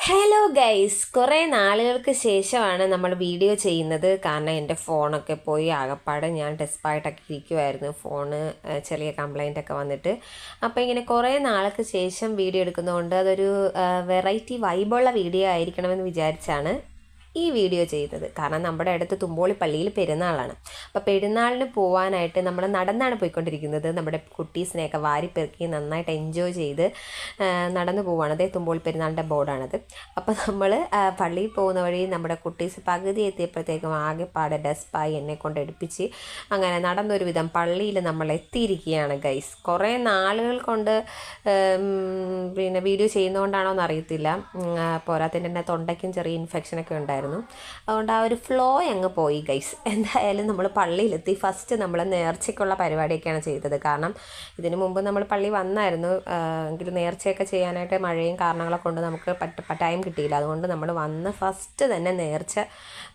Hello guys, കുറേ നാളുകൾക്ക് ശേഷമാണ് നമ്മൾ വീഡിയോ ചെയ്യുന്നത്. കാരണം എൻ്റെ ഫോണൊക്കെ പോയി ആകപ്പാടെ ഞാൻ ഡെസ്പായിട്ടൊക്കെ ഇരിക്കുമായിരുന്നു. ഫോണ് ചെറിയ കംപ്ലൈൻ്റ് ഒക്കെ വന്നിട്ട്. അപ്പോൾ ഇങ്ങനെ കുറേ നാൾക്ക് ശേഷം വീഡിയോ എടുക്കുന്നതുകൊണ്ട് അതൊരു വെറൈറ്റി വൈബുള്ള വീഡിയോ ആയിരിക്കണമെന്ന് വിചാരിച്ചാണ് ഈ വീഡിയോ ചെയ്തത്. കാരണം നമ്മുടെ അടുത്ത് തുമ്പോളി പള്ളിയിൽ പെരുന്നാളാണ്. അപ്പോൾ പെരുന്നാളിന് പോകാനായിട്ട് നമ്മൾ നടന്നാണ് പോയിക്കൊണ്ടിരിക്കുന്നത്. നമ്മുടെ കുട്ടീസിനെയൊക്കെ വാരിപ്പെറുക്കി നന്നായിട്ട് എൻജോയ് ചെയ്ത് നടന്നു പോവുകയാണ്. അതേ തുമ്പോളി പെരുന്നാളിൻ്റെ ബോർഡാണത്. അപ്പോൾ നമ്മൾ പള്ളിയിൽ പോകുന്ന വഴി നമ്മുടെ കുട്ടീസ് പകുതി എത്തിയപ്പോഴത്തേക്കും ആകെപ്പാടെ ഡെസ്പായി എന്നെ കൊണ്ട് എടുപ്പിച്ച് അങ്ങനെ നടന്നൊരു വിധം പള്ളിയിൽ നമ്മൾ എത്തിയിരിക്കുകയാണ് ഗൈസ്. കുറേ നാളുകൾ കൊണ്ട് പിന്നെ വീഡിയോ ചെയ്യുന്നതുകൊണ്ടാണോ എന്നറിയത്തില്ല, പോരാത്തതിൻ്റെ തന്നെ തൊണ്ടയ്ക്കും ചെറിയ ഇൻഫെക്ഷനൊക്കെ ഉണ്ടായിരുന്നു. അതുകൊണ്ട് ആ ഒരു ഫ്ലോ അങ്ങ് പോയി ഗൈസ്. എന്തായാലും നമ്മൾ പള്ളിയിലെത്തി. ഫസ്റ്റ് നമ്മൾ നേർച്ചയ്ക്കുള്ള പരിപാടിയൊക്കെയാണ് ചെയ്തത്. കാരണം ഇതിനു മുമ്പ് നമ്മൾ പള്ളി വന്നായിരുന്നു, എങ്കിലും നേർച്ചയൊക്കെ ചെയ്യാനായിട്ട് മഴയും കാരണങ്ങളൊക്കെ കൊണ്ട് നമുക്ക് ടൈം കിട്ടിയില്ല. അതുകൊണ്ട് നമ്മൾ വന്ന് ഫസ്റ്റ് തന്നെ നേർച്ച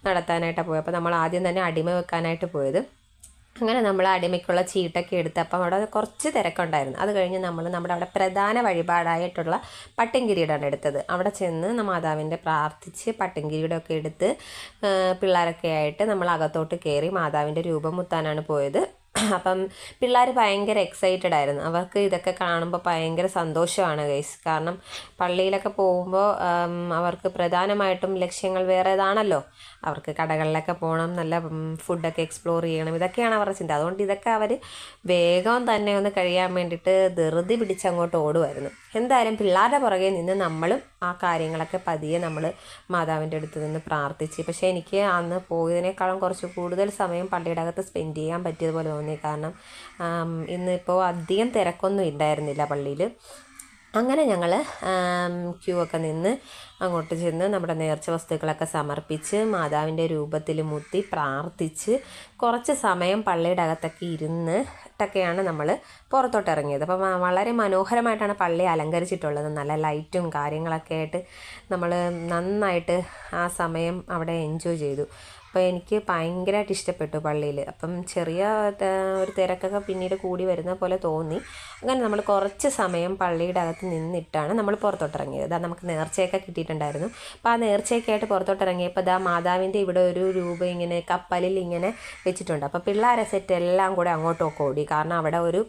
നടത്താനായിട്ടാണ് പോയത്. അപ്പോൾ നമ്മൾ ആദ്യം തന്നെ അടിമ വെക്കാനായിട്ട് പോയത്. അങ്ങനെ നമ്മൾ അടിമയ്ക്കുള്ള ചീട്ടൊക്കെ എടുത്ത് അപ്പം അവിടെ കുറച്ച് തിരക്കുണ്ടായിരുന്നു. അത് കഴിഞ്ഞ് നമ്മുടെ അവിടെ പ്രധാന വഴിപാടായിട്ടുള്ള പട്ടിൻകിരീടമാണ് എടുത്തത്. അവിടെ ചെന്ന് മാതാവിൻ്റെ പ്രാർത്ഥിച്ച് പട്ടിൻകിരീടമൊക്കെ എടുത്ത് പിള്ളേരൊക്കെ ആയിട്ട് നമ്മൾ അകത്തോട്ട് കയറി മാതാവിൻ്റെ രൂപം മുത്താനാണ് പോയത്. അപ്പം പിള്ളേർ ഭയങ്കര എക്സൈറ്റഡ് ആയിരുന്നു. അവർക്ക് ഇതൊക്കെ കാണുമ്പോൾ ഭയങ്കര സന്തോഷമാണ് ഗൈസ്. കാരണം പള്ളിയിലൊക്കെ പോകുമ്പോൾ അവർക്ക് പ്രധാനമായിട്ടും ലക്ഷ്യങ്ങൾ വേറേതാണല്ലോ. അവർക്ക് കടകളിലൊക്കെ പോകണം, നല്ല ഫുഡൊക്കെ എക്സ്പ്ലോർ ചെയ്യണം, ഇതൊക്കെയാണ് അവരുടെ ചിന്ത. അതുകൊണ്ട് ഇതൊക്കെ അവർ വേഗം തന്നെ ഒന്ന് കഴിയാൻ വേണ്ടിയിട്ട് ധൃതി പിടിച്ച് അങ്ങോട്ട് ഓടുമായിരുന്നു. എന്തായാലും പിള്ളേരുടെ പുറകെ നിന്ന് നമ്മളും ആ കാര്യങ്ങളൊക്കെ പതിയെ നമ്മൾ മാതാവിൻ്റെ അടുത്ത് നിന്ന് പ്രാർത്ഥിച്ച്. പക്ഷേ എനിക്ക് അന്ന് പോയതിനേക്കാളും കുറച്ച് കൂടുതൽ സമയം പള്ളിയുടെ അകത്ത് സ്പെൻഡ് ചെയ്യാൻ പറ്റിയതുപോലെ തോന്നി. കാരണം ഇന്നിപ്പോൾ അധികം തിരക്കൊന്നും ഇല്ലായിരുന്നില്ല പള്ളിയിൽ. അങ്ങനെ ഞങ്ങൾ ക്യൂ ഒക്കെ നിന്ന് അങ്ങോട്ട് ചെന്ന് നമ്മുടെ നേർച്ച വസ്തുക്കളൊക്കെ സമർപ്പിച്ച് മാതാവിൻ്റെ രൂപത്തിൽ മുത്തി പ്രാർത്ഥിച്ച് കുറച്ച് സമയം പള്ളിയുടെ അകത്തൊക്കെ ഇരുന്നിട്ടൊക്കെയാണ് നമ്മൾ പുറത്തോട്ട് ഇറങ്ങിയത്. അപ്പം വളരെ മനോഹരമായിട്ടാണ് പള്ളി അലങ്കരിച്ചിട്ടുള്ളത്. നല്ല ലൈറ്റും കാര്യങ്ങളൊക്കെ ആയിട്ട് നമ്മൾ നന്നായിട്ട് ആ സമയം അവിടെ എൻജോയ് ചെയ്തു. അപ്പോൾ എനിക്ക് ഭയങ്കരമായിട്ട് ഇഷ്ടപ്പെട്ടു പള്ളിയിൽ. അപ്പം ചെറിയ ഒരു തിരക്കൊക്കെ പിന്നീട് കൂടി വരുന്ന പോലെ തോന്നി. അങ്ങനെ നമ്മൾ കുറച്ച് സമയം പള്ളിയുടെ അകത്ത് നിന്നിട്ടാണ് നമ്മൾ പുറത്തോട്ടിറങ്ങിയത്. അതാ നമുക്ക് നേർച്ചയൊക്കെ കിട്ടിയിട്ടുണ്ടായിരുന്നു. അപ്പോൾ ആ നേർച്ചയൊക്കെയായിട്ട് പുറത്തോട്ടിറങ്ങിയപ്പോൾ ഇതാ മാതാവിൻ്റെ ഇവിടെ ഒരു രൂപം ഇങ്ങനെ കപ്പലിൽ ഇങ്ങനെ വെച്ചിട്ടുണ്ട്. അപ്പോൾ പിള്ളേരെ സെറ്റ് എല്ലാം കൂടെ അങ്ങോട്ടൊക്കെ ഓടി. കാരണം അവിടെ ഒരു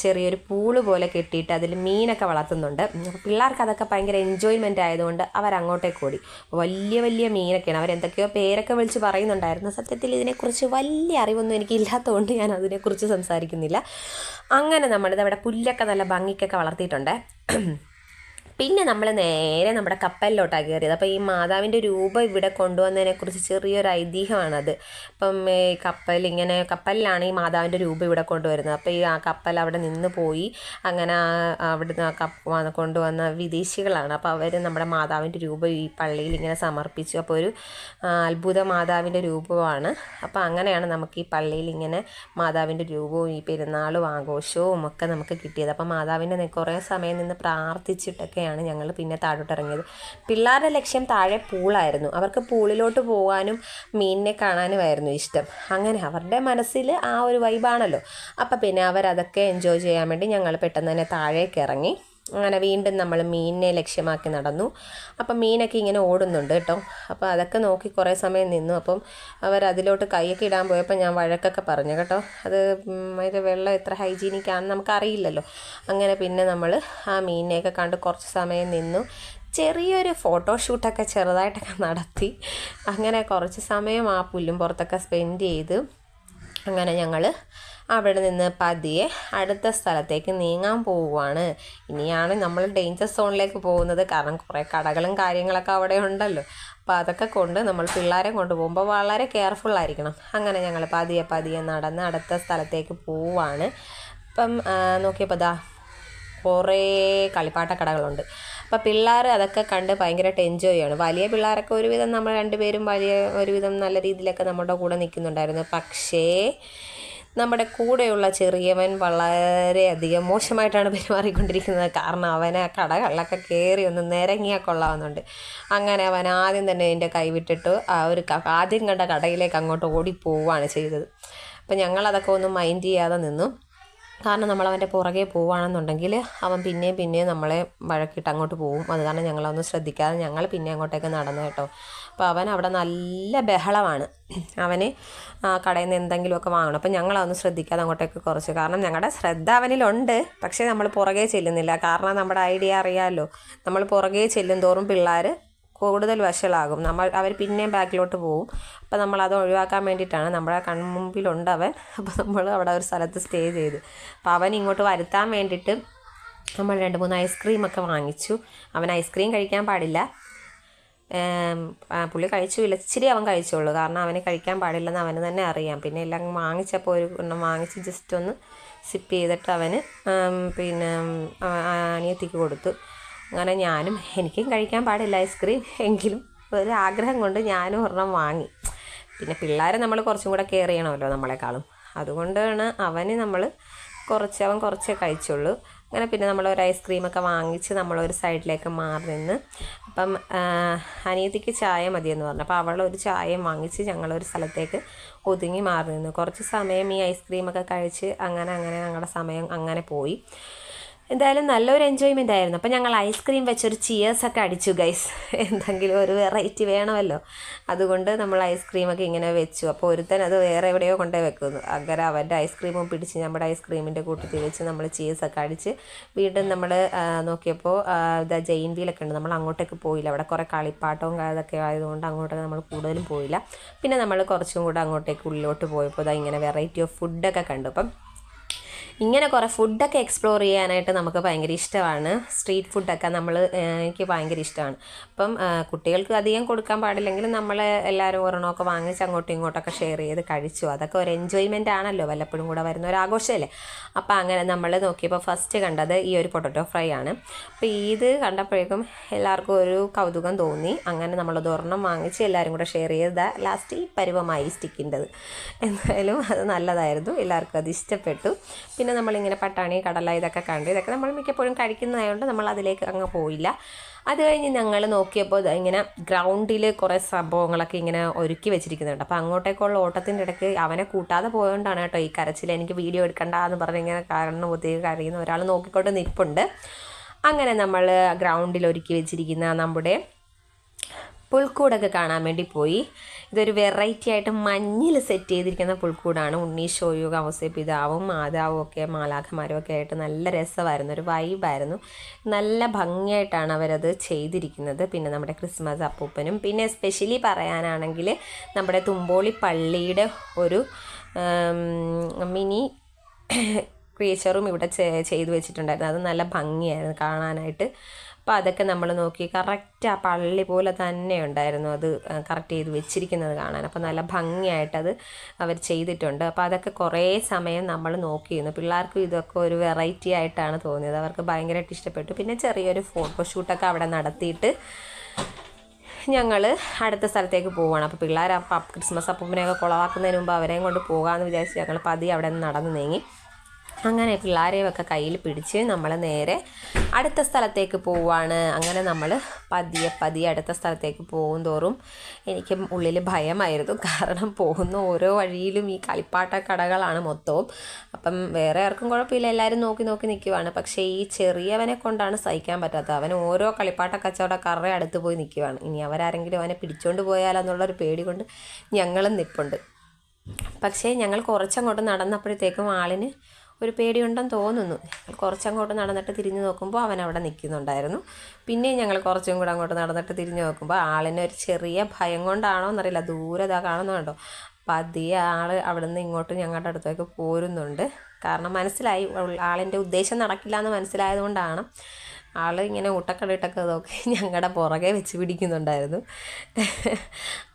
ചെറിയൊരു പൂള് പോലെ കെട്ടിയിട്ട് അതിൽ മീനൊക്കെ വളർത്തുന്നുണ്ട്. അപ്പോൾ പിള്ളേർക്ക് അതൊക്കെ ഭയങ്കര എൻജോയ്മെൻ്റ് ആയതുകൊണ്ട് അവരങ്ങോട്ടേക്ക് ഓടി. വലിയ വലിയ മീനൊക്കെയാണ്. അവരെന്തൊക്കെയോ പേരൊക്കെ വിളിച്ച് പറയുന്നുണ്ടായിരുന്നു. സത്യത്തിൽ ഇതിനെക്കുറിച്ച് വലിയ അറിവൊന്നും എനിക്കില്ലാത്തതുകൊണ്ട് ഞാൻ അതിനെക്കുറിച്ച് സംസാരിക്കുന്നില്ല. അങ്ങനെ നമ്മളിതവിടെ പുല്ലൊക്കെ നല്ല ഭംഗിക്കൊക്കെ വളർത്തിയിട്ടുണ്ട്. പിന്നെ നമ്മൾ നേരെ നമ്മുടെ കപ്പലിലോട്ടാണ് കയറിയത്. അപ്പോൾ ഈ മാതാവിൻ്റെ രൂപം ഇവിടെ കൊണ്ടുവന്നതിനെക്കുറിച്ച് ചെറിയൊരു ഐതിഹ്യമാണത്. അപ്പം ഈ കപ്പലിലാണ് ഈ മാതാവിൻ്റെ രൂപം ഇവിടെ കൊണ്ടുവരുന്നത്. അപ്പോൾ ഈ ആ കപ്പൽ അവിടെ നിന്ന് പോയി. അങ്ങനെ അവിടുന്ന് കൊണ്ടുവന്ന വിദേശികളാണ്. അപ്പോൾ അവർ നമ്മുടെ മാതാവിൻ്റെ രൂപം ഈ പള്ളിയിൽ ഇങ്ങനെ സമർപ്പിച്ചു. അപ്പോൾ ഒരു അത്ഭുത മാതാവിൻ്റെ രൂപമാണ്. അപ്പോൾ അങ്ങനെയാണ് നമുക്ക് ഈ പള്ളിയിൽ ഇങ്ങനെ മാതാവിൻ്റെ രൂപവും ഈ പെരുന്നാളും ആഘോഷവും ഒക്കെ നമുക്ക് കിട്ടിയത്. അപ്പോൾ മാതാവിൻ്റെ കുറേ സമയം നിന്ന് പ്രാർത്ഥിച്ചിട്ടൊക്കെ ഞങ്ങൾ പിന്നെ താഴോട്ട് ഇറങ്ങിയത്. പിള്ളേരുടെ ലക്ഷ്യം താഴെ പൂളായിരുന്നു. അവർക്ക് പൂളിലോട്ട് പോകാനും മീനിനെ കാണാനുമായിരുന്നു ഇഷ്ടം. അങ്ങനെ അവരുടെ മനസ്സിൽ ആ ഒരു വൈബാണല്ലോ. അപ്പം പിന്നെ അവരതൊക്കെ എൻജോയ് ചെയ്യാൻ വേണ്ടി ഞങ്ങൾ പെട്ടെന്ന് തന്നെ താഴേക്ക് ഇറങ്ങി. അങ്ങനെ വീണ്ടും നമ്മൾ മീനിനെ ലക്ഷ്യമാക്കി നടന്നു. അപ്പം മീനൊക്കെ ഇങ്ങനെ ഓടുന്നുണ്ട് കേട്ടോ. അപ്പോൾ അതൊക്കെ നോക്കി കുറേ സമയം നിന്നു. അപ്പം അവരതിലോട്ട് കൈയൊക്കെ ഇടാൻ പോയപ്പോൾ ഞാൻ വഴക്കൊക്കെ പറഞ്ഞു കേട്ടോ. അതിൻ്റെ വെള്ളം എത്ര ഹൈജീനിക് ആണെന്ന് നമുക്കറിയില്ലല്ലോ. അങ്ങനെ പിന്നെ നമ്മൾ ആ മീനിനെയൊക്കെ കണ്ട് കുറച്ച് സമയം നിന്നു. ചെറിയൊരു ഫോട്ടോഷൂട്ടൊക്കെ ചെറുതായിട്ടൊക്കെ നടത്തി. അങ്ങനെ കുറച്ച് സമയം ആ പുല്ലും പുറത്തൊക്കെ സ്പെൻഡ് ചെയ്ത് അങ്ങനെ ഞങ്ങൾ അവിടെ നിന്ന് പതിയെ അടുത്ത സ്ഥലത്തേക്ക് നീങ്ങാൻ പോവുകയാണ്. ഇനിയാണ് നമ്മൾ ഡേഞ്ചർ സോണിലേക്ക് പോകുന്നത്. കാരണം കുറേ കടകളും കാര്യങ്ങളൊക്കെ അവിടെ ഉണ്ടല്ലോ. അപ്പോൾ അതൊക്കെ കൊണ്ട് നമ്മൾ പിള്ളേരെ കൊണ്ടുപോകുമ്പോൾ വളരെ കെയർഫുള്ളായിരിക്കണം. അങ്ങനെ ഞങ്ങൾ പതിയെ നടന്ന് അടുത്ത സ്ഥലത്തേക്ക് പോവുകയാണ്. അപ്പം നോക്കിയപ്പോൾ ദാ കുറേ കളിപ്പാട്ട കടകളുണ്ട്. അപ്പോൾ പിള്ളേർ അതൊക്കെ കണ്ട് ഭയങ്കരമായിട്ട് എൻജോയ് ചെയ്യാണ്. വലിയ പിള്ളേരൊക്കെ ഒരുവിധം നമ്മൾ രണ്ടുപേരും ഒരുവിധം നല്ല രീതിയിലൊക്കെ നമ്മുടെ കൂടെ നിൽക്കുന്നുണ്ടായിരുന്നു. പക്ഷേ നമ്മുടെ കൂടെയുള്ള ചെറിയവൻ വളരെയധികം മോശമായിട്ടാണ് പെരുമാറിക്കൊണ്ടിരിക്കുന്നത്. കാരണം അവനെ ആ കടകളിലൊക്കെ കയറി ഒന്ന് നിരങ്ങിയാൽ കൊള്ളാവുന്നുണ്ട്. അങ്ങനെ അവൻ ആദ്യം തന്നെ എൻ്റെ കൈവിട്ടിട്ട് ആദ്യം കണ്ട കടയിലേക്ക് അങ്ങോട്ട് ഓടിപ്പോവുകയാണ് ചെയ്തത്. അപ്പം ഞങ്ങളതൊക്കെ ഒന്നും മൈൻഡ് ചെയ്യാതെ നിന്നു. കാരണം നമ്മൾ അവൻ്റെ പുറകെ പോവുകയാണെന്നുണ്ടെങ്കിൽ അവൻ പിന്നെയും നമ്മളെ വഴക്കിട്ട് അങ്ങോട്ട് പോകും. അത് കാരണം ഞങ്ങളൊന്നും ശ്രദ്ധിക്കാതെ ഞങ്ങൾ പിന്നെ അങ്ങോട്ടേക്ക് നടന്നു കേട്ടോ. അപ്പോൾ അവൻ അവിടെ നല്ല ബഹളമാണ്. അവന് കടയിൽ നിന്ന് എന്തെങ്കിലുമൊക്കെ വാങ്ങണം. അപ്പോൾ ഞങ്ങളതൊന്നും ശ്രദ്ധിക്കാതെ അങ്ങോട്ടേക്ക് കുറച്ച്, കാരണം ഞങ്ങളുടെ ശ്രദ്ധ അവനിലുണ്ട്, പക്ഷേ നമ്മൾ പുറകെ ചെല്ലുന്നില്ല. കാരണം നമ്മുടെ ഐഡിയ അറിയാമല്ലോ, നമ്മൾ പുറകെ ചെല്ലും തോറും പിള്ളേർ കൂടുതൽ വഷളാകും, അവർ പിന്നെയും ബാക്കിലോട്ട് പോകും. അപ്പോൾ നമ്മളത് ഒഴിവാക്കാൻ വേണ്ടിയിട്ടാണ്, നമ്മുടെ കൺമുമ്പിലുണ്ട് അവൻ. അപ്പോൾ നമ്മൾ അവിടെ ഒരു സ്ഥലത്ത് സ്റ്റേ ചെയ്ത്, അപ്പോൾ അവൻ ഇങ്ങോട്ട് വരുത്താൻ വേണ്ടിയിട്ട് നമ്മൾ 2-3 ഐസ്ക്രീമൊക്കെ വാങ്ങിച്ചു. അവൻ ഐസ്ക്രീം കഴിക്കാൻ പാടില്ല, പുള്ളി കഴിച്ചില്ല, ഇച്ചിരി അവൻ കഴിച്ചോളൂ, കാരണം അവന് കഴിക്കാൻ പാടില്ലെന്ന് അവന് തന്നെ അറിയാം. പിന്നെ എല്ലാം വാങ്ങിച്ചപ്പോൾ ഒരു എണ്ണം വാങ്ങിച്ച് ജസ്റ്റ് ഒന്ന് സിപ്പ് ചെയ്തിട്ട് അവന് പിന്നെ അനിയത്തിക്ക് കൊടുത്തു. അങ്ങനെ എനിക്കും കഴിക്കാൻ പാടില്ല ഐസ്ക്രീം, എങ്കിലും ഒരു ആഗ്രഹം കൊണ്ട് ഞാനും ഒരെണ്ണം വാങ്ങി. പിന്നെ പിള്ളേരെ നമ്മൾ കുറച്ചും കൂടെ കെയർ ചെയ്യണമല്ലോ നമ്മളെക്കാളും, അതുകൊണ്ടാണ് അവൻ കുറച്ചേ കഴിച്ചുള്ളൂ. അങ്ങനെ പിന്നെ നമ്മളൊരു ഐസ്ക്രീമൊക്കെ വാങ്ങിച്ച് നമ്മളൊരു സൈഡിലേക്ക് മാറി നിന്ന്, അപ്പം അനിയത്തിക്ക് ചായ മതിയെന്ന് പറഞ്ഞു. അപ്പോൾ അവളൊരു ചായയും വാങ്ങിച്ച് ഞങ്ങളൊരു സ്ഥലത്തേക്ക് ഒതുങ്ങി മാറി നിന്നു. കുറച്ച് സമയം ഈ ഐസ്ക്രീമൊക്കെ കഴിച്ച് അങ്ങനെ ഞങ്ങളുടെ സമയം അങ്ങനെ പോയി. എന്തായാലും നല്ലൊരു എൻജോയ്മെൻ്റ് ആയിരുന്നു. അപ്പോൾ ഞങ്ങൾ ഐസ്ക്രീം വെച്ചൊരു ചിയേഴ്സൊക്കെ അടിച്ചു ഗൈസ്. എന്തെങ്കിലും ഒരു വെറൈറ്റി വേണമല്ലോ, അതുകൊണ്ട് നമ്മൾ ഐസ്ക്രീമൊക്കെ ഇങ്ങനെ വെച്ചു. അപ്പോൾ ഒരുത്തൻ അത് വേറെ എവിടെയോ കൊണ്ടേ വെക്കുന്നു. അങ്ങനെ അവൻ്റെ ഐസ്ക്രീമും പിടിച്ച് നമ്മുടെ ഐസ്ക്രീമിൻ്റെ കൂട്ടത്തിൽ വെച്ച് നമ്മൾ ചിയേഴ്സൊക്കെ അടിച്ച് വീണ്ടും നമ്മൾ നോക്കിയപ്പോൾ ജെയിൻ വീലൊക്കെ ഉണ്ട്. നമ്മൾ അങ്ങോട്ടേക്ക് പോയില്ല, അവിടെ കുറേ കളിപ്പാട്ടവും അതൊക്കെ ആയതുകൊണ്ട് അങ്ങോട്ടേക്ക് നമ്മൾ കൂടുതലും പോയില്ല. പിന്നെ നമ്മൾ കുറച്ചും കൂടെ അങ്ങോട്ടേക്ക് ഉള്ളിലോട്ട് പോയപ്പോൾ ഇങ്ങനെ വെറൈറ്റി ഓഫ് ഫുഡൊക്കെ കണ്ടു. അപ്പം ഇങ്ങനെ കുറേ ഫുഡൊക്കെ എക്സ്പ്ലോർ ചെയ്യാനായിട്ട് നമുക്ക് ഭയങ്കര ഇഷ്ടമാണ്. സ്ട്രീറ്റ് ഫുഡൊക്കെ എനിക്ക് ഭയങ്കര ഇഷ്ടമാണ്. അപ്പം കുട്ടികൾക്ക് അധികം കൊടുക്കാൻ പാടില്ലെങ്കിലും നമ്മൾ എല്ലാവരും ഒരെണ്ണമൊക്കെ വാങ്ങിച്ച് അങ്ങോട്ടും ഇങ്ങോട്ടൊക്കെ ഷെയർ ചെയ്ത് കഴിച്ചു. അതൊക്കെ ഒരു എൻജോയ്മെൻ്റ് ആണല്ലോ, വല്ലപ്പോഴും കൂടെ വരുന്ന ഒരു ആഘോഷമല്ലേ. അപ്പോൾ അങ്ങനെ നമ്മൾ നോക്കിയപ്പോൾ ഫസ്റ്റ് കണ്ടത് ഈ ഒരു പൊട്ടറ്റോ ഫ്രൈ ആണ്. അപ്പോൾ ഇത് കണ്ടപ്പോഴേക്കും എല്ലാവർക്കും ഒരു കൗതുകം തോന്നി. അങ്ങനെ നമ്മളത് ഒരെണ്ണം വാങ്ങിച്ച് എല്ലാവരും കൂടെ ഷെയർ ചെയ്ത് ലാസ്റ്റ് ഈ പരുവമായി സ്റ്റിക്കിൻ്റെത്. എന്തായാലും അത് നല്ലതായിരുന്നു, എല്ലാവർക്കും അത് ഇഷ്ടപ്പെട്ടു. പിന്നെ നമ്മളിങ്ങനെ പട്ടാണി, കടല ഇതൊക്കെ കണ്ട്, ഇതൊക്കെ നമ്മൾ മിക്കപ്പോഴും കഴിക്കുന്നതായതുകൊണ്ട് നമ്മൾ അതിലേക്ക് അങ്ങ് പോയില്ല. അത് കഴിഞ്ഞ് ഞങ്ങൾ നോക്കിയപ്പോൾ ഇങ്ങനെ ഗ്രൗണ്ടിൽ കുറേ സംഭവങ്ങളൊക്കെ ഇങ്ങനെ ഒരുക്കി വെച്ചിരിക്കുന്നുണ്ട്. അപ്പോൾ അങ്ങോട്ടേക്കുള്ള ഓട്ടത്തിൻ്റെ ഇടയ്ക്ക് അവനെ കൂട്ടാതെ പോയതുകൊണ്ടാണ് കേട്ടോ ഈ കരച്ചിൽ. എനിക്ക് വീഡിയോ എടുക്കണ്ട എന്ന് പറഞ്ഞ് ഇങ്ങനെ കണ്ണ് പൊത്തി കരയുന്ന ഒരാൾ നോക്കിക്കൊണ്ട് നിൽപ്പുണ്ട്. അങ്ങനെ നമ്മൾ ഗ്രൗണ്ടിൽ ഒരുക്കി വെച്ചിരിക്കുന്ന നമ്മുടെ പുൽക്കൂടൊക്കെ കാണാൻ വേണ്ടി പോയി. ഇതൊരു വെറൈറ്റി ആയിട്ട് മഞ്ഞിൽ സെറ്റ് ചെയ്തിരിക്കുന്ന പുൽക്കൂടാണ്. ഉണ്ണീശോയും ഔസേപിതാവും മാതാവും ഒക്കെ മാലാഖമാരും ഒക്കെ ആയിട്ട് നല്ല രസമായിരുന്നു, ഒരു വൈബായിരുന്നു. നല്ല ഭംഗിയായിട്ടാണ് അവരത് ചെയ്തിരിക്കുന്നത്. പിന്നെ നമ്മുടെ ക്രിസ്മസ് അപ്പൂപ്പനും, പിന്നെ എസ്പെഷ്യലി പറയാനാണെങ്കിൽ നമ്മുടെ തുമ്പോളി പള്ളിയുടെ ഒരു മിനി ക്രിയേച്ചറും ഇവിടെ ചെയ്തു വെച്ചിട്ടുണ്ടായിരുന്നു. അത് നല്ല ഭംഗിയായിരുന്നു കാണാനായിട്ട്. അപ്പോൾ അതൊക്കെ നമ്മൾ നോക്കി, കറക്റ്റ് ആ പള്ളി പോലെ തന്നെ ഉണ്ടായിരുന്നു അത് കറക്റ്റ് ചെയ്ത് വെച്ചിരിക്കുന്നത് കാണാൻ. അപ്പോൾ നല്ല ഭംഗിയായിട്ടത് അവർ ചെയ്തിട്ടുണ്ട്. അപ്പോൾ അതൊക്കെ കുറേ സമയം നമ്മൾ നോക്കിയിരുന്നു. പിള്ളേർക്കും ഇതൊക്കെ ഒരു വെറൈറ്റി ആയിട്ടാണ് തോന്നിയത്, അവർക്ക് ഭയങ്കരമായിട്ട് ഇഷ്ടപ്പെട്ടു. പിന്നെ ചെറിയൊരു ഫോട്ടോഷൂട്ടൊക്കെ അവിടെ നടത്തിയിട്ട് ഞങ്ങൾ അടുത്ത സ്ഥലത്തേക്ക് പോവുകയാണ്. അപ്പോൾ പിള്ളേർ ക്രിസ്മസ് അപ്പൂപ്പനെയൊക്കെ കുളവാക്കുന്നതിന് മുമ്പ് അവരെയും കൊണ്ട് പോകാമെന്ന് വിചാരിച്ച് ഞങ്ങൾ പതിയെ അവിടെ നിന്ന് നടന്നു നീങ്ങി. അങ്ങനെ പിള്ളേരെയൊക്കെ കയ്യിൽ പിടിച്ച് നമ്മൾ നേരെ അടുത്ത സ്ഥലത്തേക്ക് പോവുകയാണ്. അങ്ങനെ നമ്മൾ പതിയെ അടുത്ത സ്ഥലത്തേക്ക് പോകും തോറും എനിക്ക് ഉള്ളിൽ ഭയമായിരുന്നു, കാരണം പോകുന്ന ഓരോ വഴിയിലും ഈ കളിപ്പാട്ട കടകളാണ് മൊത്തവും. അപ്പം വേറെ ആർക്കും കുഴപ്പമില്ല, എല്ലാവരും നോക്കി നിൽക്കുവാണ്. പക്ഷേ ഈ ചെറിയവനെ കൊണ്ടാണ് സഹിക്കാൻ പറ്റാത്തത്. അവൻ ഓരോ കളിപ്പാട്ട കച്ചവടക്കാരുടെ അടുത്ത് പോയി നിൽക്കുവാണ്. ഇനി അവരാരെങ്കിലും അവനെ പിടിച്ചോണ്ട് പോയാലെന്നുള്ളൊരു പേടി കൊണ്ട് ഞങ്ങളും നിൽപ്പുണ്ട്. പക്ഷേ ഞങ്ങൾ കുറച്ചങ്ങോട്ട് നടന്നപ്പോഴത്തേക്കും ആളിന് ഒരു പേടിയുണ്ടെന്ന് തോന്നുന്നു. കുറച്ചങ്ങോട്ട് നടന്നിട്ട് തിരിഞ്ഞ് നോക്കുമ്പോൾ അവൻ അവിടെ നിൽക്കുന്നുണ്ടായിരുന്നു. പിന്നെയും ഞങ്ങൾ കുറച്ചും കൂടെ അങ്ങോട്ട് നടന്നിട്ട് തിരിഞ്ഞ് നോക്കുമ്പോൾ ആളിന് ഒരു ചെറിയ ഭയം കൊണ്ടാണോ എന്നറിയില്ല, ദൂരെ ഇതാ കാണുന്നുണ്ടോ, പതിയെ ആൾ അവിടെ നിന്ന് ഇങ്ങോട്ട് ഞങ്ങളുടെ അടുത്തേക്ക് പോരുന്നുണ്ട്. കാരണം മനസ്സിലായി ആളിൻ്റെ ഉദ്ദേശം നടക്കില്ല എന്ന് മനസ്സിലായതുകൊണ്ടാണ് ആൾ ഇങ്ങനെ ഊട്ടക്കടയിട്ടൊക്കെ നോക്കി ഞങ്ങളുടെ പുറകെ വെച്ച് പിടിക്കുന്നുണ്ടായിരുന്നു.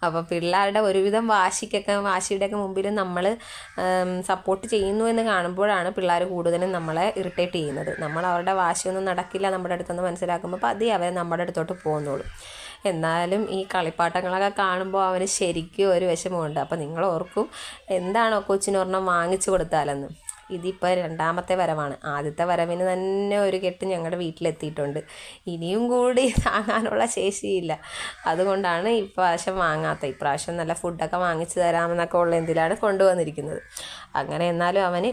അപ്പോൾ പിള്ളേരുടെ ഒരുവിധം വാശിയുടെയൊക്കെ മുമ്പിൽ നമ്മൾ സപ്പോർട്ട് ചെയ്യുന്നു എന്ന് കാണുമ്പോഴാണ് പിള്ളേർ കൂടുതലും നമ്മളെ ഇറിറ്റേറ്റ് ചെയ്യുന്നത്. നമ്മൾ അവരുടെ വാശിയൊന്നും നടക്കില്ല നമ്മുടെ അടുത്തൊന്ന് മനസ്സിലാക്കുമ്പോൾ പതിയെ അവർ നമ്മുടെ അടുത്തോട്ട് പോകുന്നുള്ളൂ. എന്നാലും ഈ കളിപ്പാട്ടങ്ങളൊക്കെ കാണുമ്പോൾ അവന് ശരിക്കും ഒരു വിഷമമുണ്ട്. അപ്പോൾ നിങ്ങൾ ഓർക്കും എന്താണോ കൊച്ചിനൊരെണ്ണം വാങ്ങിച്ചു കൊടുത്താലെന്ന്. ഇതിപ്പോൾ രണ്ടാമത്തെ വരവാണ്. ആദ്യത്തെ വരവിന് തന്നെ ഒരു കെട്ട് ഞങ്ങളുടെ വീട്ടിലെത്തിയിട്ടുണ്ട്. ഇനിയും കൂടി താങ്ങാനുള്ള ശേഷിയില്ല, അതുകൊണ്ടാണ് ഇപ്രാവശ്യം വാങ്ങാത്തത്. ഇപ്രാവശ്യം നല്ല ഫുഡൊക്കെ വാങ്ങിച്ചു തരാമെന്നൊക്കെ ഉള്ള എന്തിലാണ് കൊണ്ടുവന്നിരിക്കുന്നത്. അങ്ങനെ എന്നാലും അവന്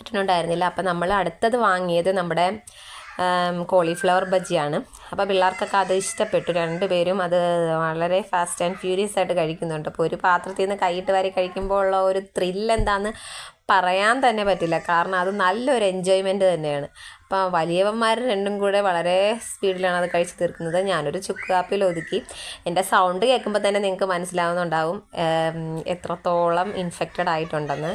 പറ്റുന്നുണ്ടായിരുന്നില്ല. അപ്പം നമ്മൾ അടുത്തത് വാങ്ങിയത് നമ്മുടെ കോളിഫ്ലവർ ബജിയാണ്. അപ്പോൾ പിള്ളേർക്കൊക്കെ അത് ഇഷ്ടപ്പെട്ടു. രണ്ടുപേരും അത് വളരെ ഫാസ്റ്റ് ആൻഡ് ഫ്യൂരിയസ് ആയിട്ട് കഴിക്കുന്നുണ്ട്. അപ്പോൾ ഒരു പാത്രത്തിൽ നിന്ന് കൈയിട്ട് വാരി കഴിക്കുമ്പോൾ ഉള്ള ഒരു ത്രില്ല് എന്താണെന്ന് പറയാൻ തന്നെ പറ്റില്ല. കാരണം അത് നല്ലൊരു എൻജോയ്മെൻറ്റ് തന്നെയാണ്. അപ്പം വലിയവന്മാർ രണ്ടും കൂടെ വളരെ സ്പീഡിലാണ് അത് കഴിച്ച് തീർക്കുന്നത്. ഞാനൊരു ചുക്ക് കാപ്പിയിൽ ഒതുക്കി. എൻ്റെ സൗണ്ട് കേൾക്കുമ്പോൾ തന്നെ നിങ്ങൾക്ക് മനസ്സിലാവുന്നുണ്ടാവും എത്രത്തോളം ഇൻഫെക്റ്റഡ് ആയിട്ടുണ്ടെന്ന്.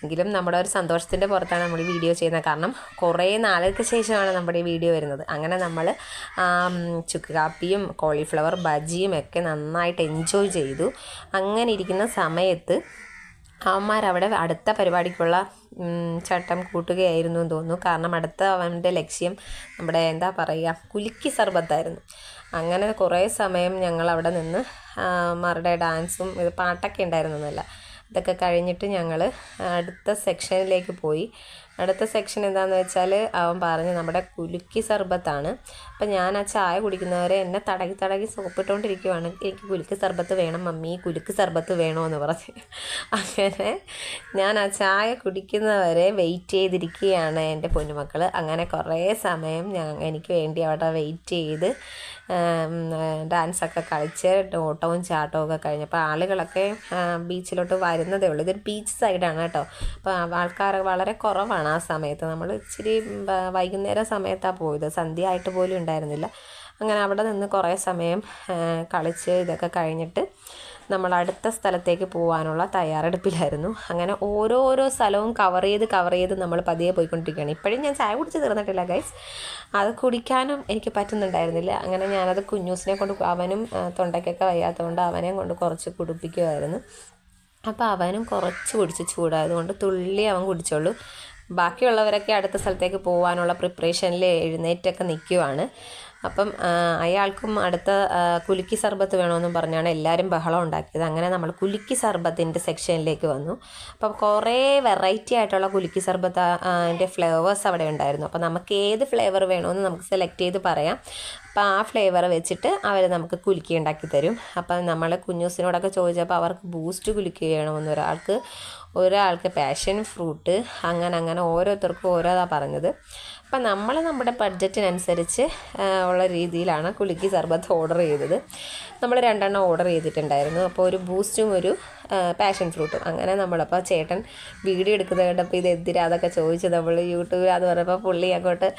എങ്കിലും നമ്മുടെ ഒരു സന്തോഷത്തിൻ്റെ പുറത്താണ് നമ്മൾ ഈ വീഡിയോ ചെയ്യുന്നത്. കാരണം കുറേ നാളുകൾക്ക് ശേഷമാണ് നമ്മുടെ ഈ വീഡിയോ വരുന്നത്. അങ്ങനെ നമ്മൾ ചുക്ക് കാപ്പിയും കോളിഫ്ലവർ ബജിയും ഒക്കെ നന്നായിട്ട് എൻജോയ് ചെയ്തു. അങ്ങനെ ഇരിക്കുന്ന സമയത്ത് അവന്മാരവിടെ അടുത്ത പരിപാടിക്കുള്ള ചട്ടം കൂട്ടുകയായിരുന്നു എന്ന് തോന്നുന്നു. കാരണം അടുത്ത അവൻ്റെ ലക്ഷ്യം നമ്മുടെ എന്താ പറയുക, കുലുക്കി സർബത്തായിരുന്നു. അങ്ങനെ കുറേ സമയം ഞങ്ങൾ അവിടെ നിന്ന് അവന്മാരുടെ ഡാൻസും ഇത് പാട്ടൊക്കെ ഉണ്ടായിരുന്നല്ല, ഇതൊക്കെ കഴിഞ്ഞിട്ട് ഞങ്ങൾ അടുത്ത സെക്ഷനിലേക്ക് പോയി. അടുത്ത സെക്ഷൻ എന്താണെന്ന് വെച്ചാൽ അവൻ പറഞ്ഞ് നമ്മുടെ കുലുക്കി സർബത്താണ്. അപ്പം ഞാൻ ആ ചായ കുടിക്കുന്നവരെ എന്നെ തടകി സോപ്പിട്ടുകൊണ്ടിരിക്കുവാണ്. എനിക്ക് കുലുക്കി സർബത്ത് വേണം മമ്മി, കുലുക്കി സർബത്ത് വേണമെന്ന് പറഞ്ഞ്. അങ്ങനെ ഞാൻ ആ ചായ കുടിക്കുന്നവരെ വെയിറ്റ് ചെയ്തിരിക്കുകയാണ് എൻ്റെ പൊന്നുമക്കൾ. അങ്ങനെ കുറേ സമയം എനിക്ക് വേണ്ടി അവിടെ വെയിറ്റ് ചെയ്ത് ഡാൻസൊക്കെ കളിച്ച് ഓട്ടവും ചാട്ടവും ഒക്കെ കഴിഞ്ഞപ്പോൾ ആളുകളൊക്കെ ബീച്ചിലോട്ട് വരുന്നതേ ഉള്ളൂ. ഇതൊരു ബീച്ച് സൈഡാണ് കേട്ടോ. അപ്പോൾ ആൾക്കാർ വളരെ കുറവാണ് ആ സമയത്ത്. നമ്മൾ ഇച്ചിരി വൈകുന്നേരം സമയത്താണ് പോയത്, സന്ധ്യ ആയിട്ട് പോലും ഉണ്ടായിരുന്നില്ല. അങ്ങനെ അവിടെ നിന്ന് കുറേ സമയം കളിച്ച് ഇതൊക്കെ കഴിഞ്ഞിട്ട് നമ്മൾ അടുത്ത സ്ഥലത്തേക്ക് പോകാനുള്ള തയ്യാറെടുപ്പിലായിരുന്നു. അങ്ങനെ ഓരോരോ സ്ഥലവും കവർ ചെയ്ത് നമ്മൾ പതിയെ പോയിക്കൊണ്ടിരിക്കുകയാണ്. ഇപ്പോഴും ഞാൻ ചായ കുടിച്ച് തീർന്നിട്ടില്ല ഗൈസ്. അത് കുടിക്കാനും എനിക്ക് പറ്റുന്നുണ്ടായിരുന്നില്ല. അങ്ങനെ ഞാനത് കുഞ്ഞൂസിനെ കൊണ്ട്, അവനും തൊണ്ടയ്ക്കൊക്കെ വയ്യാത്തതുകൊണ്ട് അവനെ കൊണ്ട് കുറച്ച് കുടിപ്പിക്കുമായിരുന്നു. അപ്പോൾ അവനും കുറച്ച് കുടിച്ച് ചൂടായതുകൊണ്ട് തുള്ളി അവൻ കുടിച്ചോളൂ. ബാക്കിയുള്ളവരൊക്കെ അടുത്ത സ്ഥലത്തേക്ക് പോകാനുള്ള പ്രിപ്പറേഷനിൽ എഴുന്നേറ്റൊക്കെ നിൽക്കുവാണ്. അപ്പം അയാൾക്കും അടുത്ത കുലുക്കി സർബത്ത് വേണമെന്നും പറഞ്ഞാണ് എല്ലാവരും ബഹളം ഉണ്ടാക്കിയത്. അങ്ങനെ നമ്മൾ കുലുക്കി സർബത്തിൻ്റെ സെക്ഷനിലേക്ക് വന്നു. അപ്പം കുറേ വെറൈറ്റി ആയിട്ടുള്ള കുലുക്കി സർബത്ത് അതിൻ്റെ ഫ്ലേവേഴ്സ് അവിടെ ഉണ്ടായിരുന്നു. അപ്പോൾ നമുക്ക് ഏത് ഫ്ലേവർ വേണമെന്ന് നമുക്ക് സെലക്ട് ചെയ്ത് പറയാം. അപ്പോൾ ആ ഫ്ലേവർ വെച്ചിട്ട് അവർ നമുക്ക് കുലുക്കി ഉണ്ടാക്കി തരും. അപ്പം നമ്മൾ കുഞ്ഞൂസിനോടൊക്കെ ചോദിച്ചപ്പോൾ അവർക്ക് ബൂസ്റ്റ് കുലുക്കി വേണമെന്ന്, ഒരാൾക്ക് പാഷൻ ഫ്രൂട്ട്, അങ്ങനെ ഓരോരുത്തർക്കും ഓരോതാണ് പറഞ്ഞത്. അപ്പം നമ്മൾ നമ്മുടെ ബഡ്ജറ്റിനനുസരിച്ച് ഉള്ള രീതിയിലാണ് കുലുക്കി സർബത്ത് ഓർഡർ ചെയ്തത്. നമ്മൾ 2 ഓർഡർ ചെയ്തിട്ടുണ്ടായിരുന്നു. അപ്പോൾ ഒരു ബൂസ്റ്റും ഒരു പാഷൻ ഫ്രൂട്ടും. അങ്ങനെ നമ്മളപ്പോൾ ചേട്ടൻ വീഡിയോ എടുക്കുന്നത് കണ്ടപ്പോൾ ഇത് എന്തിനാ അതൊക്കെ ചോദിച്ചു നമ്മൾ യൂട്യൂബിൽ അത് പറഞ്ഞപ്പോൾ പുള്ളി അങ്ങോട്ട്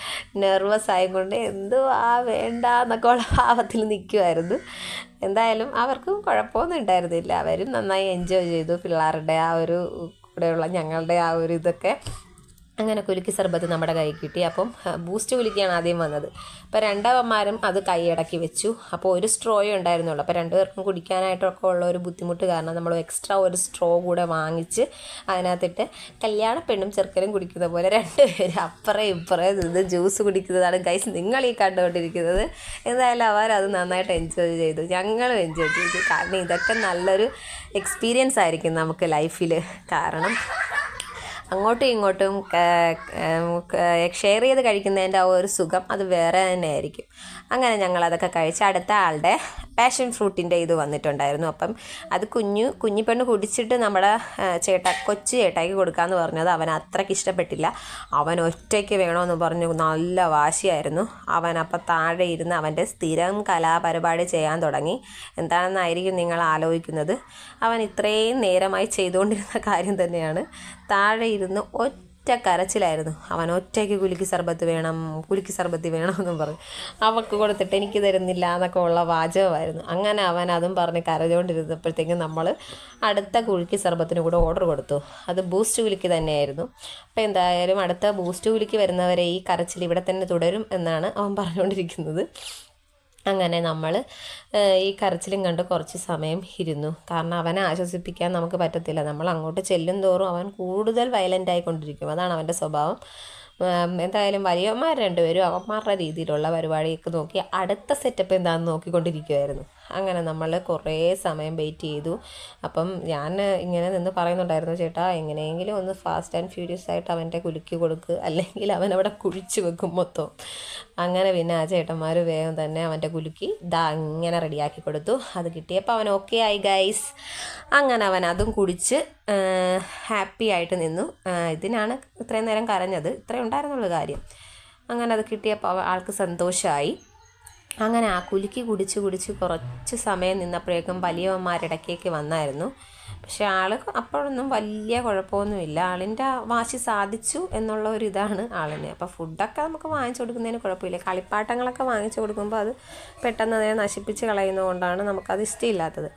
നെർവസ് ആയതുകൊണ്ട് എന്തുവാ വേണ്ട എന്നൊക്കെ ഉള്ള ഭാവത്തിൽ നിൽക്കുമായിരുന്നു. എന്തായാലും അവർക്കും കുഴപ്പമൊന്നും ഉണ്ടായിരുന്നില്ല. അവരും നന്നായി എൻജോയ് ചെയ്തു. പിള്ളേരുടെ ആ ഒരു കൂടെയുള്ള ഞങ്ങളുടെ ആ ഒരു ഇതൊക്കെ. അങ്ങനെ കുലുക്കി സർബത്ത് നമ്മുടെ കൈ കിട്ടി. അപ്പം ബൂസ്റ്റ് കുലുക്കിയാണ് ആദ്യം വന്നത്. അപ്പോൾ രണ്ടവന്മാരും അത് കൈയടക്കി വെച്ചു. അപ്പോൾ ഒരു സ്ട്രോയേ ഉണ്ടായിരുന്നുള്ളൂ. അപ്പോൾ 2 പേർക്കും കുടിക്കാനായിട്ടൊക്കെ ഉള്ള ഒരു ബുദ്ധിമുട്ട് കാരണം നമ്മൾ എക്സ്ട്രാ ഒരു സ്ട്രോ കൂടെ വാങ്ങിച്ച് അതിനകത്തിട്ട് കല്യാണ പെണ്ണും ചെറുക്കനും കുടിക്കുന്ന പോലെ 2 പേര് അപ്പുറം ഇപ്പുറം നിന്ന് ജ്യൂസ് കുടിക്കുന്നതാണ് ഗൈസ് നിങ്ങൾ ഈ കണ്ടുകൊണ്ടിരിക്കുന്നത്. എന്തായാലും അവരത് നന്നായിട്ട് എൻജോയ് ചെയ്തു, ഞങ്ങളും എൻജോയ് ചെയ്തു. കാരണം ഇതൊക്കെ നല്ലൊരു എക്സ്പീരിയൻസ് ആയിരിക്കും നമുക്ക് ലൈഫിൽ. കാരണം അങ്ങോട്ടും ഇങ്ങോട്ടും ഷെയർ ചെയ്ത് കഴിക്കുന്നതിൻ്റെ ആ ഒരു സുഖം അത് വേറെ തന്നെ ആയിരിക്കും. അങ്ങനെ ഞങ്ങളതൊക്കെ കഴിച്ച് അടുത്ത ആളുടെ പാഷൻ ഫ്രൂട്ടിൻ്റെ ഇത് വന്നിട്ടുണ്ടായിരുന്നു. അപ്പം അത് കുഞ്ഞിപ്പെണ്ണ് കുടിച്ചിട്ട് നമ്മുടെ കൊച്ചു ചേട്ടായിക്ക് കൊടുക്കാമെന്ന് പറഞ്ഞത് അവൻ അത്രയ്ക്ക് ഇഷ്ടപ്പെട്ടില്ല. അവൻ ഒറ്റയ്ക്ക് വേണമെന്ന് പറഞ്ഞു നല്ല വാശിയായിരുന്നു. അവൻ അപ്പം താഴെ ഇരുന്ന് അവൻ്റെ സ്ഥിരം കലാപരിപാടി ചെയ്യാൻ തുടങ്ങി. എന്താണെന്നായിരിക്കും നിങ്ങൾ ആലോചിക്കുന്നത്. അവൻ ഇത്രയും നേരമായി ചെയ്തുകൊണ്ടിരുന്ന കാര്യം തന്നെയാണ്. താഴെ ഇരുന്ന് ഒറ്റ കരച്ചിലായിരുന്നു. അവൻ ഒറ്റയ്ക്ക് കുലുക്കി സർബത്ത് വേണമെന്നും പറഞ്ഞു. അവൾക്ക് കൊടുത്തിട്ട് എനിക്ക് തരുന്നില്ല എന്നൊക്കെ ഉള്ള വാചകമായിരുന്നു. അങ്ങനെ അവൻ അതും പറഞ്ഞ് കരഞ്ഞുകൊണ്ടിരുന്നപ്പോഴത്തേക്കും നമ്മൾ അടുത്ത കുലുക്കി സർബത്തിന് കൂടെ ഓർഡർ കൊടുത്തു. അത് ബൂസ്റ്റ് കുലുക്കി തന്നെയായിരുന്നു. അപ്പോൾ എന്തായാലും അടുത്ത ബൂസ്റ്റ് കുലുക്കി വരുന്നവരെ ഈ കരച്ചിൽ ഇവിടെ തന്നെ തുടരും എന്നാണ് അവൻ പറഞ്ഞുകൊണ്ടിരിക്കുന്നത്. അങ്ങനെ നമ്മൾ ഈ കരച്ചിലും കണ്ട് കുറച്ച് സമയം ഇരുന്നു. കാരണം അവനെ ആശ്വസിപ്പിക്കാൻ നമുക്ക് പറ്റത്തില്ല. നമ്മൾ അങ്ങോട്ട് ചെല്ലും തോറും അവൻ കൂടുതൽ വയലൻ്റ് ആയിക്കൊണ്ടിരിക്കും. അതാണ് അവൻ്റെ സ്വഭാവം. എന്തായാലും വലിയവന്മാർ 2 പേരും അവന്മാരുടെ രീതിയിലുള്ള പരിപാടിയൊക്കെ നോക്കി അടുത്ത സെറ്റപ്പ് എന്താണെന്ന് നോക്കിക്കൊണ്ടിരിക്കുമായിരുന്നു. അങ്ങനെ നമ്മൾ കുറേ സമയം വെയിറ്റ് ചെയ്തു. അപ്പം ഞാൻ ഇങ്ങനെ നിന്ന് പറയുന്നുണ്ടായിരുന്നു, ചേട്ടാ എങ്ങനെയെങ്കിലും ഒന്ന് ഫാസ്റ്റ് ആൻഡ് ഫ്യൂരിയസ് ആയിട്ട് അവൻ്റെ കുലുക്കി കൊടുക്ക്, അല്ലെങ്കിൽ അവൻ അവിടെ കുഴിച്ച് വെക്കും മൊത്തം. അങ്ങനെ പിന്നെ ആ ചേട്ടന്മാർ വേഗം തന്നെ അവൻ്റെ കുലുക്കി ഇങ്ങനെ റെഡിയാക്കി കൊടുത്തു. അത് കിട്ടിയപ്പോൾ അവൻ ഓക്കെ ആയി ഗൈസ്. അങ്ങനെ അവൻ അതും കുടിച്ച് ഹാപ്പി ആയിട്ട് നിന്നു. ഇതിനാണ് ഇത്രയും നേരം കരഞ്ഞത്, ഇത്രയും ഉണ്ടായിരുന്നുള്ളൂ കാര്യം. അങ്ങനെ അത് കിട്ടിയപ്പോൾ ആൾക്ക് സന്തോഷമായി. അങ്ങനെ ആ കുലുക്കി കുടിച്ച് കുറച്ച് സമയം നിന്നപ്പോഴേക്കും വലിയവന്മാരിടയ്ക്കേക്ക് വന്നായിരുന്നു. പക്ഷെ ആൾക്ക് അപ്പോഴൊന്നും വലിയ കുഴപ്പമൊന്നുമില്ല. ആളിൻ്റെ വാശി സാധിച്ചു എന്നുള്ള ഒരു ഇതാണ് ആളിന്. അപ്പോൾ ഫുഡൊക്കെ നമുക്ക് വാങ്ങിച്ചു കൊടുക്കുന്നതിന് കുഴപ്പമില്ല. കളിപ്പാട്ടങ്ങളൊക്കെ വാങ്ങിച്ചു കൊടുക്കുമ്പോൾ അത് പെട്ടെന്ന് അതിനെ നശിപ്പിച്ച് കളയുന്നതുകൊണ്ടാണ് നമുക്കത് ഇഷ്ടമില്ലാത്തത്.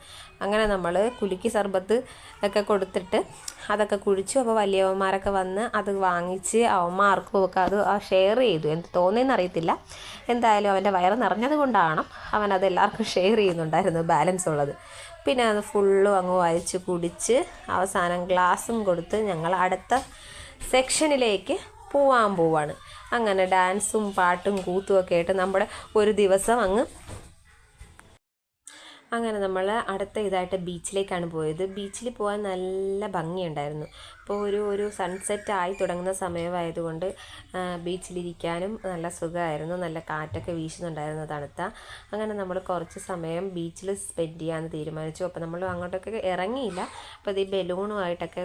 അങ്ങനെ നമ്മൾ കുലുക്കി സർബത്ത് ഒക്കെ കൊടുത്തിട്ട് അതൊക്കെ കുടിച്ചു. അപ്പോൾ വലിയവന്മാരൊക്കെ വന്ന് അത് വാങ്ങിച്ച് അവന്മാർക്കും ഒക്കെ അത് ഷെയർ ചെയ്തു. എന്ത് തോന്നിയെന്ന് അറിയത്തില്ല. എന്തായാലും അവൻ്റെ വയറ് നിറഞ്ഞത് കൊണ്ടാണ് അവനത് എല്ലാവർക്കും ഷെയർ ചെയ്യുന്നുണ്ടായിരുന്നു ബാലൻസ് ഉള്ളത്. പിന്നെ അത് ഫുള്ളും അങ്ങ് വലിച്ച് കുടിച്ച് അവസാനം ഗ്ലാസും കൊടുത്ത് ഞങ്ങൾ അടുത്ത സെക്ഷനിലേക്ക് പോവാണ്. അങ്ങനെ ഡാൻസും പാട്ടും കൂത്തും ഒക്കെ ആയിട്ട് നമ്മുടെ ഒരു ദിവസം അങ്ങനെ നമ്മൾ അടുത്ത ഇതായിട്ട് ബീച്ചിലേക്കാണ് പോയത്. ബീച്ചിൽ പോകാൻ നല്ല ഭംഗിയുണ്ടായിരുന്നു. അപ്പോൾ ഒരു സൺസെറ്റ് ആയി തുടങ്ങുന്ന സമയമായതുകൊണ്ട് ബീച്ചിലിരിക്കാനും നല്ല സുഖമായിരുന്നു. നല്ല കാറ്റൊക്കെ വീശുന്നുണ്ടായിരുന്നു, തണുത്ത. അങ്ങനെ നമ്മൾ കുറച്ച് സമയം ബീച്ചിൽ സ്പെൻഡ് ചെയ്യാമെന്ന് തീരുമാനിച്ചു. അപ്പോൾ നമ്മൾ അങ്ങോട്ടൊക്കെ ഇറങ്ങിയില്ല. അപ്പോൾ ഈ ബലൂണുമായിട്ടൊക്കെ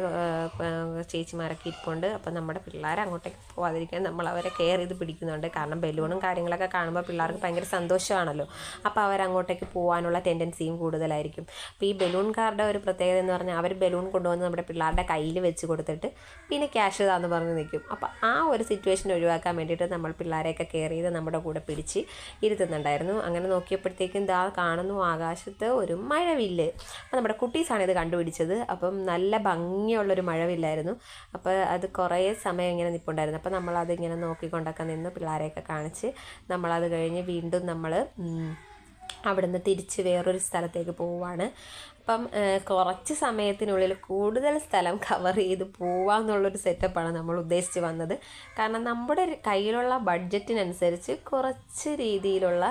ചേച്ചിമാരൊക്കെ ഇരിപ്പുണ്ട്. അപ്പോൾ നമ്മുടെ പിള്ളേർ അങ്ങോട്ടേക്ക് പോകാതിരിക്കാൻ നമ്മൾ അവരെ കെയർ ചെയ്ത് പിടിക്കുന്നുണ്ട്. കാരണം ബലൂണും കാര്യങ്ങളൊക്കെ കാണുമ്പോൾ പിള്ളേർക്ക് ഭയങ്കര സന്തോഷമാണല്ലോ. അപ്പോൾ അവരങ്ങോട്ടേക്ക് പോകാനുള്ള ടെൻഡൻസിയും കൂടുതലായിരിക്കും. അപ്പോൾ ഈ ബലൂൺകാരുടെ ഒരു പ്രത്യേകത എന്ന് പറഞ്ഞാൽ അവർ ബലൂൺ കൊണ്ടുവന്ന് നമ്മുടെ പിള്ളേരുടെ കയ്യിൽ വെച്ച് കൊടുത്തിട്ട് പിന്നെ ക്യാഷ് താന്ന് പറഞ്ഞ് നിൽക്കും. അപ്പോൾ ആ ഒരു സിറ്റുവേഷൻ ഒഴിവാക്കാൻ വേണ്ടിയിട്ട് നമ്മൾ പിള്ളേരെയൊക്കെ കെയർ ചെയ്ത് നമ്മുടെ കൂടെ പിടിച്ച് ഇരുത്തുന്നുണ്ടായിരുന്നു. അങ്ങനെ നോക്കിയപ്പോഴത്തേക്കും കാണുന്നു ആകാശത്ത് ഒരു മഴവില്ല്. അപ്പോൾ നമ്മുടെ കുട്ടീസാണ് ഇത് കണ്ടുപിടിച്ചത്. അപ്പം നല്ല ഭംഗിയുള്ളൊരു മഴവില്ലായിരുന്നു. അപ്പോൾ അത് കുറേ സമയം ഇങ്ങനെ നിൽപ്പുണ്ടായിരുന്നു. അപ്പോൾ നമ്മളതിങ്ങനെ നോക്കിക്കൊണ്ടൊക്കെ നിന്ന് പിള്ളേരെയൊക്കെ കാണിച്ച് നമ്മളത് കഴിഞ്ഞ് വീണ്ടും നമ്മൾ അവിടുന്ന് തിരിച്ച് വേറൊരു സ്ഥലത്തേക്ക് പോവുകയാണ്. അപ്പം കുറച്ച് സമയത്തിനുള്ളിൽ കൂടുതൽ സ്ഥലം കവർ ചെയ്ത് പോവാമെന്നുള്ളൊരു സെറ്റപ്പാണ് നമ്മൾ ഉദ്ദേശിച്ച് വന്നത്. കാരണം നമ്മുടെ കയ്യിലുള്ള ബഡ്ജറ്റിനനുസരിച്ച് കുറച്ച് രീതിയിലുള്ള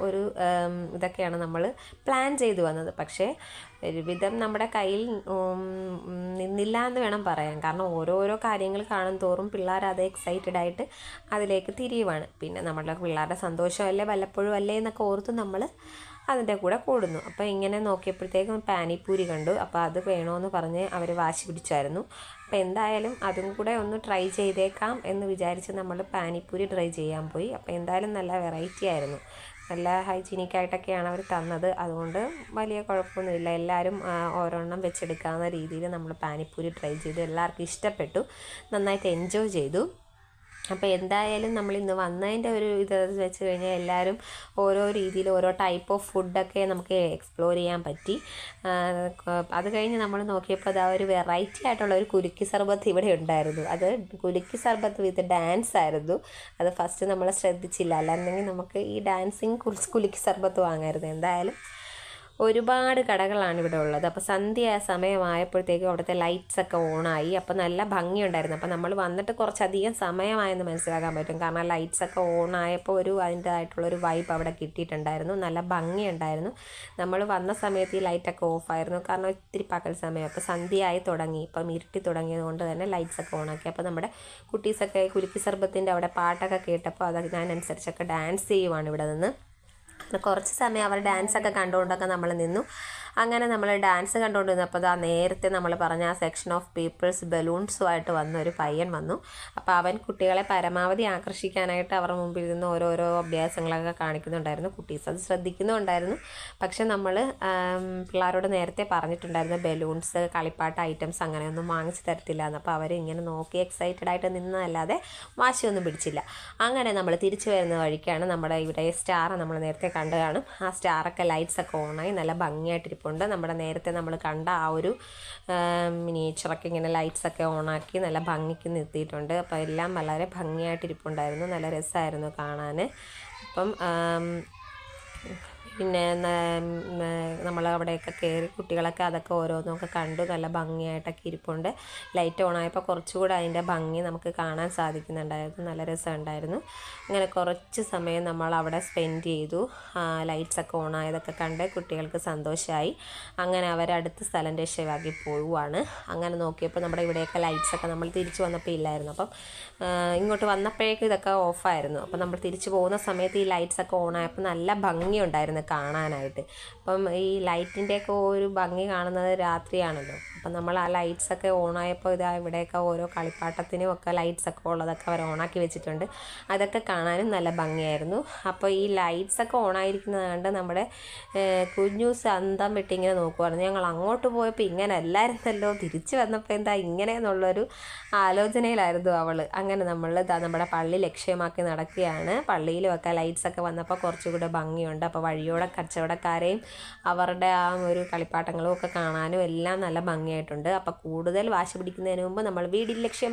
ഒരു ഇതൊക്കെയാണ് നമ്മൾ പ്ലാൻ ചെയ്ത് വന്നത്. പക്ഷേ ഒരുവിധം നമ്മുടെ കയ്യിൽ നിന്നില്ല എന്ന് വേണം പറയാൻ. കാരണം ഓരോരോ കാര്യങ്ങൾ കാണും തോറും പിള്ളേർ അത് എക്സൈറ്റഡ് ആയിട്ട് അതിലേക്ക് തിരിയുവാണ്. പിന്നെ നമ്മുടെ പിള്ളേരുടെ സന്തോഷമല്ലേ വല്ലപ്പോഴും അല്ലേ എന്നൊക്കെ ഓർത്ത് നമ്മൾ അതിൻ്റെ കൂടെ കൂടുന്നു. അപ്പോൾ ഇങ്ങനെ നോക്കിയപ്പോഴത്തേക്കും പാനിപ്പൂരി കണ്ടു. അപ്പോൾ അത് വേണമെന്ന് പറഞ്ഞ് അവർ വാശി പിടിച്ചായിരുന്നു. അപ്പോൾ എന്തായാലും അതും കൂടെ ഒന്ന് ട്രൈ ചെയ്തേക്കാം എന്ന് വിചാരിച്ച് നമ്മൾ പാനിപ്പൂരി ട്രൈ ചെയ്യാൻ പോയി. അപ്പോൾ എന്തായാലും നല്ല വെറൈറ്റി ആയിരുന്നു. നല്ല ഹൈജീനിക്കായിട്ടൊക്കെയാണ് അവർ തന്നത്. അതുകൊണ്ട് വലിയ കുഴപ്പമൊന്നുമില്ല. എല്ലാവരും ഓരോണ്ണം വെച്ചെടുക്കാവുന്ന രീതിയിൽ നമ്മൾ പാനിപ്പൂരി ട്രൈ ചെയ്തു. എല്ലാവർക്കും ഇഷ്ടപ്പെട്ടു, നന്നായിട്ട് എൻജോയ് ചെയ്തു. അപ്പോൾ എന്തായാലും നമ്മളിന്ന് വന്നതിൻ്റെ ഒരു ഇത് വെച്ച് കഴിഞ്ഞാൽ എല്ലാവരും ഓരോ രീതിയിൽ ഓരോ ടൈപ്പ് ഓഫ് ഫുഡൊക്കെ നമുക്ക് എക്സ്പ്ലോർ ചെയ്യാൻ പറ്റി. അത് കഴിഞ്ഞ് നമ്മൾ നോക്കിയപ്പോൾ അത് ഒരു വെറൈറ്റി ആയിട്ടുള്ള ഒരു കുലുക്കി സർബത്ത് ഇവിടെ ഉണ്ടായിരുന്നു. അത് കുലുക്കി സർബത്ത് വിത്ത് ഡാൻസ് ആയിരുന്നു. അത് ഫസ്റ്റ് നമ്മൾ ശ്രദ്ധിച്ചില്ല. അല്ലായിരുന്നെങ്കിൽ നമുക്ക് ഈ ഡാൻസിങ് കുലുക്കി സർബത്ത് വാങ്ങായിരുന്നു. എന്തായാലും ഒരുപാട് കടകളാണ് ഇവിടെ ഉള്ളത്. അപ്പോൾ സന്ധ്യ സമയമായപ്പോഴത്തേക്കും അവിടുത്തെ ലൈറ്റ്സൊക്കെ ഓണായി. അപ്പോൾ നല്ല ഭംഗിയുണ്ടായിരുന്നു. അപ്പോൾ നമ്മൾ വന്നിട്ട് കുറച്ചധികം സമയമായെന്ന് മനസ്സിലാക്കാൻ പറ്റും. കാരണം ലൈറ്റ്സൊക്കെ ഓണായപ്പോൾ അതിൻ്റേതായിട്ടുള്ളൊരു വൈബ് അവിടെ കിട്ടിയിട്ടുണ്ടായിരുന്നു. നല്ല ഭംഗിയുണ്ടായിരുന്നു. നമ്മൾ വന്ന സമയത്ത് ഈ ലൈറ്റൊക്കെ ഓഫായിരുന്നു. കാരണം ഇത്തിരി പകൽ സമയം. അപ്പോൾ സന്ധ്യയായി തുടങ്ങി. ഇപ്പം ഇരുട്ടി തുടങ്ങിയത് കൊണ്ട് തന്നെ ലൈറ്റ്സൊക്കെ ഓണാക്കി. അപ്പോൾ നമ്മുടെ കുട്ടീസൊക്കെ കുലുക്കി സർബത്തിൻ്റെ അവിടെ പാട്ടൊക്കെ കേട്ടപ്പോൾ അതിനനുസരിച്ചൊക്കെ ഡാൻസ് ചെയ്യുവാണ് ഇവിടെ നിന്ന്. കുറച്ച് സമയം അവർ ഡാൻസൊക്കെ കണ്ടുകൊണ്ടൊക്കെ നമ്മൾ നിന്നു. അങ്ങനെ നമ്മൾ ഡാൻസ് കണ്ടുകൊണ്ടിരുന്നപ്പോൾ നേരത്തെ നമ്മൾ പറഞ്ഞ ആ സെക്ഷൻ ഓഫ് പീപ്പിൾസ് ബലൂൺസുമായിട്ട് വന്ന ഒരു പയ്യൻ വന്നു. അപ്പോൾ അവൻ കുട്ടികളെ പരമാവധി ആകർഷിക്കാനായിട്ട് അവരുടെ മുമ്പിൽ നിന്ന് ഓരോരോ അഭ്യാസങ്ങളൊക്കെ കാണിക്കുന്നുണ്ടായിരുന്നു. കുട്ടീസ് അത് ശ്രദ്ധിക്കുന്നുണ്ടായിരുന്നു. പക്ഷെ നമ്മൾ പിള്ളേരോട് നേരത്തെ പറഞ്ഞിട്ടുണ്ടായിരുന്നു ബലൂൺസ് കളിപ്പാട്ട ഐറ്റംസ് അങ്ങനെയൊന്നും വാങ്ങിച്ച് തരത്തില്ല എന്ന്. അപ്പോൾ അവർ ഇങ്ങനെ നോക്കി എക്സൈറ്റഡ് ആയിട്ട് നിന്നതല്ലാതെ വാശിയൊന്നും പിടിച്ചില്ല. അങ്ങനെ നമ്മൾ തിരിച്ചു വരുന്ന വഴിക്കാണ് നമ്മുടെ ഇവിടെ സ്റ്റാർ നമ്മൾ നേരത്തെ കണ്ടു കാണും. ആ സ്റ്റാറൊക്കെ ലൈറ്റ്സൊക്കെ ഓണായി നല്ല ഭംഗിയായിട്ടിരിപ്പുണ്ട്. നമ്മുടെ നേരത്തെ നമ്മൾ കണ്ട ആ ഒരു മിനിയേച്ചറൊക്കെ ഇങ്ങനെ ലൈറ്റ്സൊക്കെ ഓണാക്കി നല്ല ഭംഗിക്ക് നിർത്തിയിട്ടുണ്ട്. അപ്പോൾ എല്ലാം വളരെ ഭംഗിയായിട്ടിരിപ്പുണ്ടായിരുന്നു. നല്ല രസമായിരുന്നു കാണാൻ. അപ്പം പിന്നെ നമ്മളവിടെയൊക്കെ കയറി കുട്ടികളൊക്കെ അതൊക്കെ ഓരോന്നൊക്കെ കണ്ടു. നല്ല ഭംഗിയായിട്ടൊക്കെ ഇരിപ്പുണ്ട്. ലൈറ്റ് ഓണായപ്പോൾ കുറച്ചുകൂടെ അതിൻ്റെ ഭംഗി നമുക്ക് കാണാൻ സാധിക്കുന്നുണ്ടായിരുന്നു. നല്ല രസമുണ്ടായിരുന്നു. അങ്ങനെ കുറച്ച് സമയം നമ്മൾ അവിടെ സ്പെൻഡ് ചെയ്തു. ലൈറ്റ്സൊക്കെ ഓണായതൊക്കെ കണ്ട് കുട്ടികൾക്ക് സന്തോഷമായി. അങ്ങനെ അവരടുത്ത സ്ഥലം രക്ഷവാക്കി പോവുകയാണ്. അങ്ങനെ നോക്കിയപ്പോൾ നമ്മുടെ ഇവിടെയൊക്കെ ലൈറ്റ്സൊക്കെ നമ്മൾ തിരിച്ചു വന്നപ്പോൾ ഇല്ലായിരുന്നു. അപ്പം ഇങ്ങോട്ട് വന്നപ്പോഴേക്കും ഇതൊക്കെ ഓഫായിരുന്നു. അപ്പം നമ്മൾ തിരിച്ചു പോകുന്ന സമയത്ത് ഈ ലൈറ്റ്സൊക്കെ ഓണായപ്പോൾ നല്ല ഭംഗിയുണ്ടായിരുന്നു കാണാനായിട്ട്. അപ്പം ഈ ലൈറ്റിൻ്റെയൊക്കെ ഒരു ഭംഗി കാണുന്നത് രാത്രിയാണല്ലോ. അപ്പം നമ്മൾ ആ ലൈറ്റ്സൊക്കെ ഓണായപ്പോൾ ഇതാ ഇവിടെയൊക്കെ ഓരോ കളിപ്പാട്ടത്തിനും ഒക്കെ ലൈറ്റ്സൊക്കെ ഉള്ളതൊക്കെ അവർ ഓണാക്കി വെച്ചിട്ടുണ്ട്. അതൊക്കെ കാണാനും നല്ല ഭംഗിയായിരുന്നു. അപ്പോൾ ഈ ലൈറ്റ്സൊക്കെ ഓണായിരിക്കുന്നത് കണ്ട് നമ്മുടെ കുഞ്ഞൂസ് അന്തം വിട്ടിങ്ങനെ നോക്കുമായിരുന്നു. ഞങ്ങൾ അങ്ങോട്ട് പോയപ്പോൾ ഇങ്ങനെ അല്ലായിരുന്നല്ലോ, തിരിച്ചു വന്നപ്പോൾ എന്താ ഇങ്ങനെയെന്നുള്ളൊരു ആലോചനയിലായിരുന്നു അവൾ. അങ്ങനെ നമ്മൾ നമ്മുടെ പള്ളി ലക്ഷ്യമാക്കി നടക്കുകയാണ്. പള്ളിയിലുമൊക്കെ ലൈറ്റ്സൊക്കെ വന്നപ്പോൾ കുറച്ചുകൂടെ ഭംഗിയുണ്ട്. അപ്പോൾ വഴിയോടെ കച്ചവടക്കാരെയും അവരുടെ ആ ഒരു കളിപ്പാട്ടങ്ങളും ഒക്കെ കാണാനും എല്ലാം നല്ല ഭംഗിയായിട്ടുണ്ട്. അപ്പോൾ കൂടുതൽ വാശി പിടിക്കുന്നതിന് മുമ്പ് നമ്മൾ വീടിൽ ലക്ഷ്യം